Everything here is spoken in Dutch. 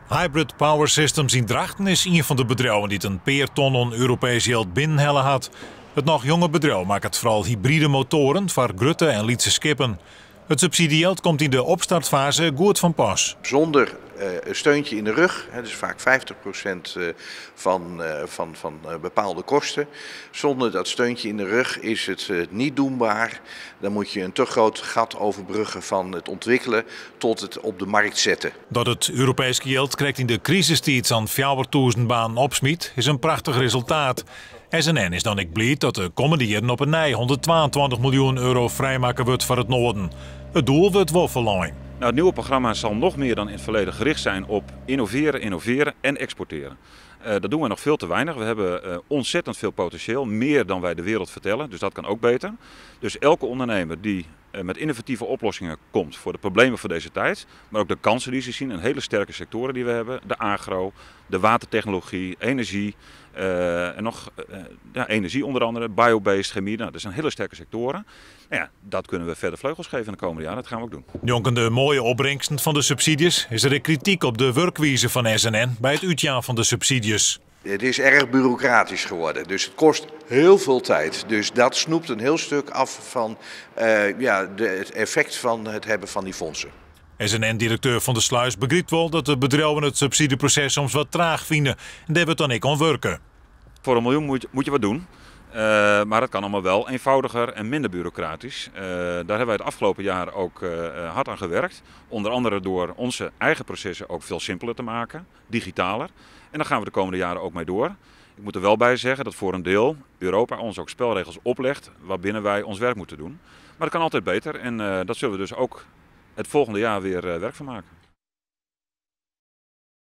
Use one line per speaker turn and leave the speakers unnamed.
Hybrid Power Systems in Drachten is een van de bedrijven die een paar ton Europees geld binnenhellen had. Het nog jonge bedrijf maakt vooral hybride motoren voor grote en lietse skippen. Het subsidiegeld komt in de opstartfase goed van pas.
Zonder een steuntje in de rug, dus vaak 50% van bepaalde kosten. Zonder dat steuntje in de rug is het niet doenbaar. Dan moet je een te groot gat overbruggen van het ontwikkelen tot het op de markt zetten.
Dat het Europees geld krijgt in de crisistijd aan 4.000 banen opsmiet, is een prachtig resultaat. SNN is dan ook blij dat de komende jaren op een nij 122 miljoen euro vrijmaken wordt voor het noorden. Het doel wordt wel verlengd.
Nou, het nieuwe programma zal nog meer dan in het verleden gericht zijn op innoveren en exporteren. Dat doen we nog veel te weinig. We hebben ontzettend veel potentieel, meer dan wij de wereld vertellen, dus dat kan ook beter. Dus elke ondernemer die met innovatieve oplossingen komt voor de problemen van deze tijd, maar ook de kansen die ze zien in hele sterke sectoren die we hebben, de agro, de watertechnologie, energie en nog energie onder andere, biobased, chemie, dat zijn hele sterke sectoren. Nou ja, dat kunnen we verder vleugels geven in de komende jaren, dat gaan we ook doen.
Jonken de mooie opbrengsten van de subsidies is er ook kritiek op de werkwijze van SNN bij het uitgaan van de subsidies.
Het is erg bureaucratisch geworden, dus het kost heel veel tijd. Dus dat snoept een heel stuk af van het effect van het hebben van die fondsen.
SNN-directeur van de Sluis begrijpt wel dat de bedrijven het subsidieproces soms wat traag vinden. En daar wordt dan ik aan werken.
Voor 1 miljoen moet je wat doen. Maar het kan allemaal wel eenvoudiger en minder bureaucratisch. Daar hebben wij het afgelopen jaar ook hard aan gewerkt. Onder andere door onze eigen processen ook veel simpeler te maken, digitaler. En daar gaan we de komende jaren ook mee door. Ik moet er wel bij zeggen dat voor een deel Europa ons ook spelregels oplegt waarbinnen wij ons werk moeten doen. Maar dat kan altijd beter en dat zullen we dus ook het volgende jaar weer werk van maken.